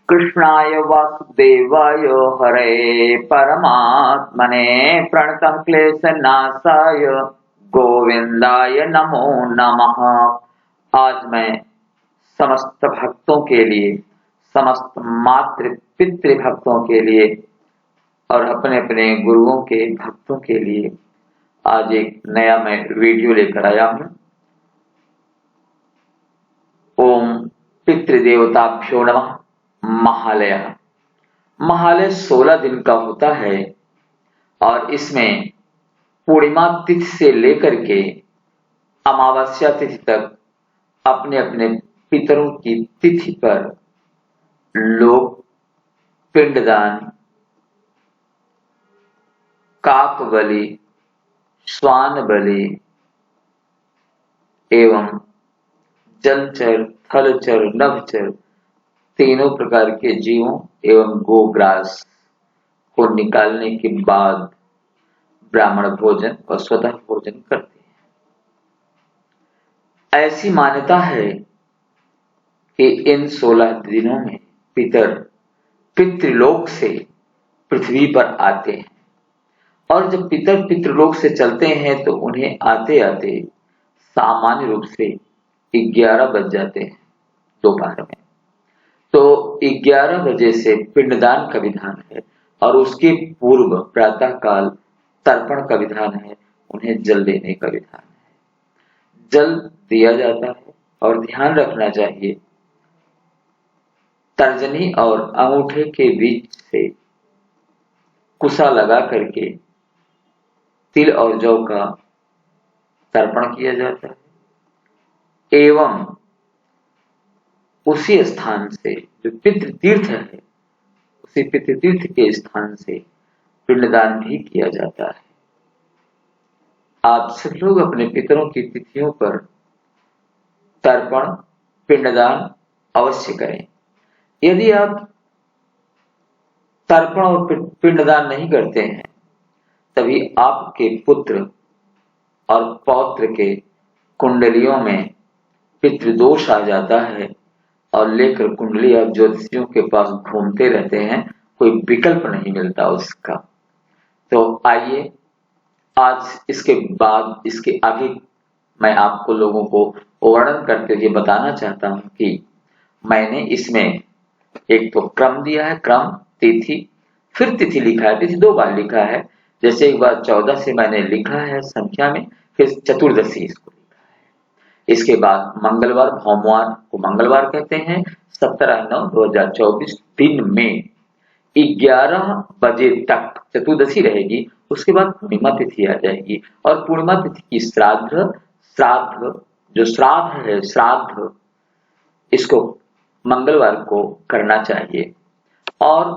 कृष्णाय वासुदेवाय हरे परमात्मने प्रणतः क्लेशनाशाय गोविंदाय नमो नमः। आज मैं समस्त भक्तों के लिए, समस्त मातृ पितृ भक्तों के लिए और अपने अपने गुरुओं के भक्तों के लिए आज एक नया मैं वीडियो लेकर आया हूं। ओम पितृदेवताभ्यो नमः। महालय 16 दिन का होता है और इसमें पूर्णिमा तिथि से लेकर के अमावस्या तिथि तक अपने अपने पितरों की तिथि पर लोग पिंडदान, काक बलि, श्वान बलि एवं जलचर, थलचर, नभचर तीनों प्रकार के जीवों एवं गोग्रास को निकालने के बाद ब्राह्मण भोजन और स्वतः भोजन करते हैं। ऐसी मान्यता है कि इन 16 दिनों में पितर पितृलोक से पृथ्वी पर आते हैं और जब पितर पितृलोक से चलते हैं तो उन्हें आते आते सामान्य रूप से 11 बज जाते हैं दोपहर में। तो 11 बजे से पिंडदान का विधान है और उसके पूर्व प्रातः काल तर्पण का विधान है, उन्हें जल देने का विधान है। जल दिया जाता है और ध्यान रखना चाहिए तर्जनी और अंगूठे के बीच से कुसा लगा करके तिल और जौ का तर्पण किया जाता है एवं उसी स्थान से जो पितृ तीर्थ है उसी पितृ तीर्थ के स्थान से पिंडदान भी किया जाता है। आप सब लोग अपने पितरों की तिथियों पर तर्पण पिंडदान अवश्य करें। यदि आप तर्पण और पिंडदान नहीं करते हैं तभी आपके पुत्र और पौत्र के कुंडलियों में पितृदोष आ जाता है और लेकर कुंडली आप ज्योतिषियों के पास घूमते रहते हैं, कोई विकल्प नहीं मिलता उसका। तो आइए आज इसके बाद इसके आगे मैं आपको लोगों को वर्णन करते हुए बताना चाहता हूं कि मैंने इसमें एक तो क्रम दिया है, क्रम, तिथि, फिर तिथि लिखा है, तिथि 2 बार लिखा है। जैसे एक बार 14 से मैंने लिखा है संख्या में, फिर चतुर्दशी इसको लिखा है। इसके बाद मंगलवार, भौमवार को मंगलवार कहते हैं। 17/9/2024 दिन में 11 बजे तक चतुर्दशी रहेगी। उसके बाद पूर्णिमा तिथि आ जाएगी और पूर्णिमा तिथि की श्राद्ध जो श्राद्ध है, श्राद्ध इसको मंगलवार को करना चाहिए। और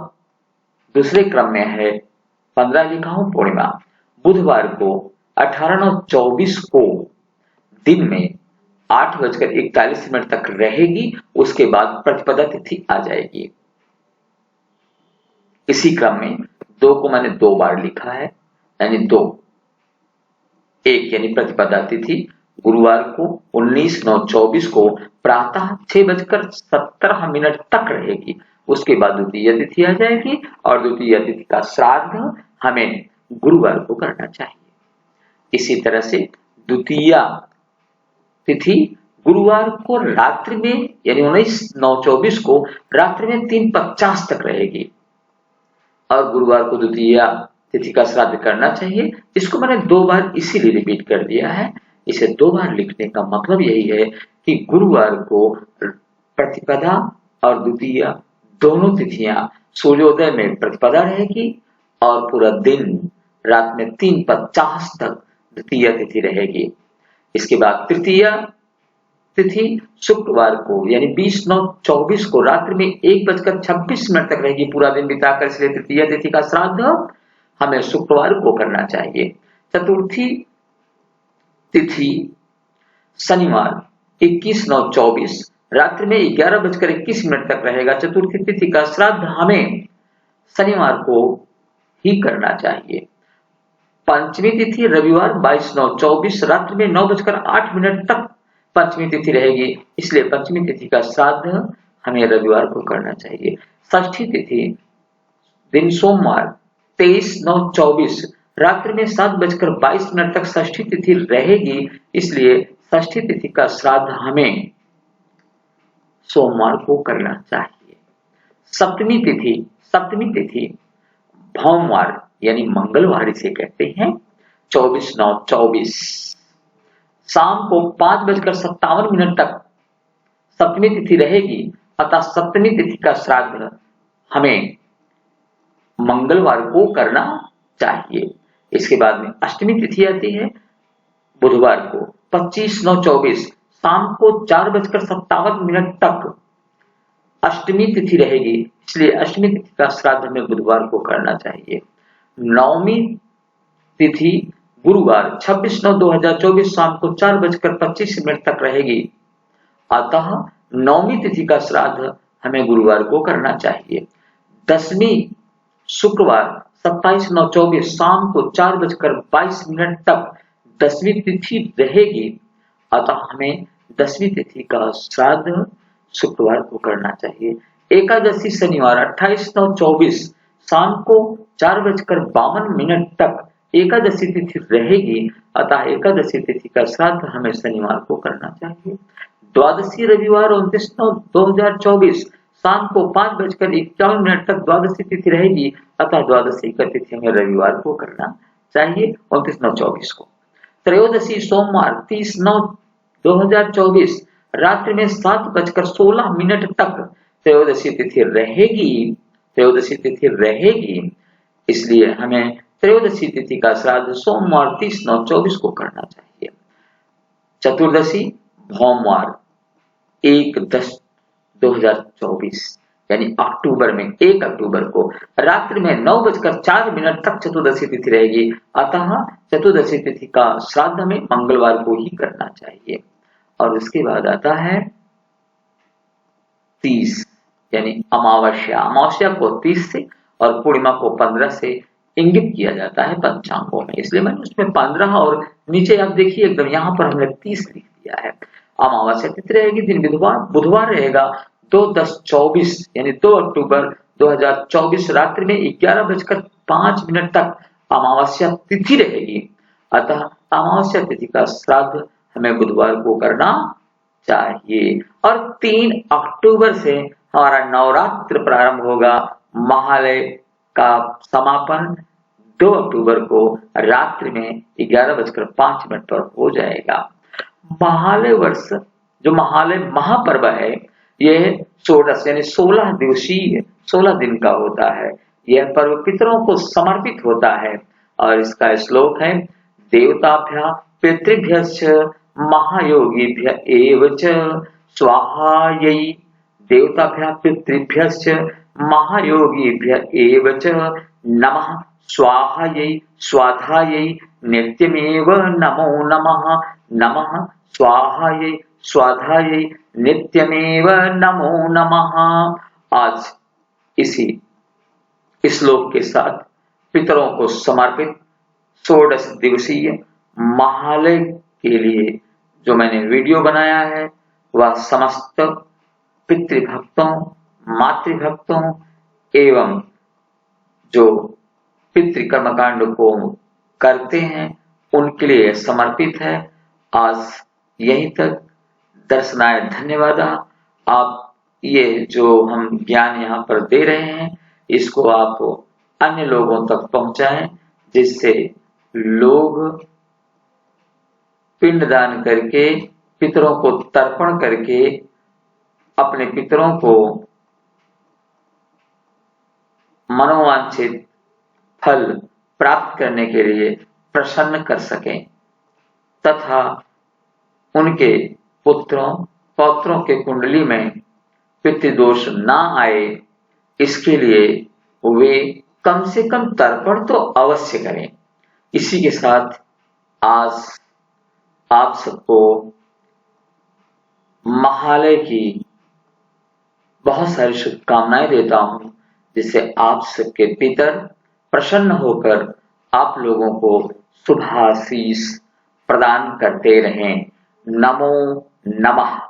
दूसरे क्रम में है 15 लिखा हूं पूर्णिमा, बुधवार को 18/9/24 को दिन में 8:41 तक रहेगी। उसके बाद प्रतिपदा तिथि आ जाएगी। इसी क्रम में 2 को मैंने 2 बार लिखा है, यानी 2 1 यानी प्रतिपदा तिथि गुरुवार को 19/9/24 को प्रातः 6:17 तक रहेगी। उसके बाद द्वितीय तिथि आ जाएगी और द्वितीय तिथि का श्राद्ध हमें गुरुवार को करना चाहिए। इसी तरह से द्वितीय तिथि गुरुवार को रात्रि में यानी 19/9/24 को रात्रि में 3:50 तक रहेगी और गुरुवार को द्वितीय तिथि का श्राद्ध करना चाहिए। इसको मैंने 2 बार इसीलिए रिपीट कर दिया है। इसे 2 बार लिखने का मतलब यही है कि गुरुवार को प्रतिपदा और द्वितीय दोनों तिथियां सूर्योदय में प्रतिपदा रहेगी और पूरा दिन रात में 3:50 तक द्वितीय तिथि रहेगी। इसके बाद तृतीय तिथि शुक्रवार को यानी 20/9/24 को रात्रि में 1:26 तक रहेगी, पूरा दिन बिताकर। इसलिए तृतीय तिथि का श्राद्ध हमें शुक्रवार को करना चाहिए। चतुर्थी तिथि शनिवार 21/9/24 रात्रि में 11:21 तक रहेगा। चतुर्थी तिथि का श्राद्ध हमें शनिवार को ही करना चाहिए। पंचमी तिथि रविवार 22/9/24 रात्रि में 9:08 तक पंचमी तिथि रहेगी। इसलिए पंचमी तिथि का श्राद्ध हमें रविवार को करना चाहिए। षष्ठी तिथि दिन सोमवार 23/9/24 रात्रि में 7:22 तक षष्ठी तिथि रहेगी, इसलिए षष्ठी तिथि का श्राद्ध हमें सोमवार को करना चाहिए। सप्तमी तिथि भौमवार यानी मंगलवार इसे कहते हैं, 24/9/24 शाम को 5:57 तक सप्तमी तिथि रहेगी, अतः सप्तमी तिथि का श्राद्ध हमें मंगलवार को करना चाहिए। इसके बाद में अष्टमी तिथि आती है बुधवार को 25/9/24 शाम को 4:57 तक अष्टमी तिथि रहेगी, इसलिए अष्टमी तिथि का श्राद्ध हमें बुधवार को करना चाहिए। नवमी तिथि गुरुवार 26/9/2024 शाम को 4:25 तक रहेगी, अतः नवमी तिथि का श्राद्ध हमें गुरुवार को करना चाहिए। दसवीं शुक्रवार 27/9/24 शाम को 4:22 तक दसवीं तिथि रहेगी, अतः हमें दसवीं तिथि का श्राद्ध शुक्रवार को करना चाहिए। एकादशी शनिवार 28/9/24 शाम को 4:52 तक एकादशी तिथि रहेगी, अतः एकादशी तिथि का श्राद्ध हमें शनिवार को करना चाहिए। द्वादशी रविवार 29/9/2024 शाम को 5:51 तक द्वादशी तिथि रहेगी, अतः द्वादशी का तिथि हमें रविवार को करना चाहिए 29/9/24 को। त्रयोदशी सोमवार 30/9/2024 रात्रि में 7:16 तक त्रयोदशी तिथि रहेगी, इसलिए हमें त्रयोदशी तिथि का श्राद्ध सोमवार 30/9/24 को करना चाहिए। चतुर्दशी भौमवार 1/10/2024 यानी अक्टूबर में 1 अक्टूबर को रात्रि में 9:04 तक चतुर्दशी तिथि रहेगी, अतः चतुर्दशी तिथि का श्राद्ध हमें मंगलवार को ही करना चाहिए। और उसके बाद आता है 30 यानी अमावस्या को 30 से और पूर्णिमा को 15 से इंगित किया जाता है पंचांगों में, इसलिए मैंने उसमें 15 और नीचे आप देखिए एकदम यहाँ पर हमने 30 लिख दिया है। अमावस्या तिथि रहेगी दिन बुधवार रहेगा 2/10/24 यानी 2 अक्टूबर 2024 रात्रि में 11:05 तक अमावस्या तिथि रहेगी, अतः अमावस्या तिथि का श्राद्ध हमें बुधवार को करना चाहिए। और 3 अक्टूबर से हमारा नवरात्र प्रारंभ होगा, महालय का समापन 2 अक्टूबर को रात्रि में 11:05 पर हो जाएगा। महालय वर्ष जो महालय महापर्व है यह 16 दिवसीय 16 दिन का होता है। यह पर्व पितरों को समर्पित होता है और इसका श्लोक है देवताभ्यः पितृभ्यश्च महायोगिभ्य एव च स्वाहायै। देवताभ्यः पितृभ्यश्च महायोगिभ्य एव च नमः स्वाहायै स्वाधायै नित्यमेव नमो नमः। नमः स्वाहायै स्वाधायै नित्यमेव नमो नमः। आज इसी श्लोक के साथ पितरों को समर्पित 16 दिवसीय महालय के लिए जो मैंने वीडियो बनाया है वह समस्त पितृभक्तों मातृभक्तों एवं जो पितृकर्मकांड को करते हैं उनके लिए समर्पित है। आज यहीं तक, दर्शनाय धन्यवाद। आप ये जो हम ज्ञान यहाँ पर दे रहे हैं इसको आप अन्य लोगों तक पहुंचाएं, जिससे लोग पिंडदान करके पितरों को तर्पण करके अपने पितरों को मनोवांछित फल प्राप्त करने के लिए प्रसन्न कर सकें तथा उनके पुत्रों पौत्रों के कुंडली में पितृदोष ना आए, इसके लिए वे कम से कम तर्पण तो अवश्य करें। इसी के साथ आज आप सबको महालय की बहुत सारी शुभकामनाएं देता हूं, जिससे आप सबके पितर प्रसन्न होकर आप लोगों को शुभाशीष प्रदान करते रहें। नमो नमः।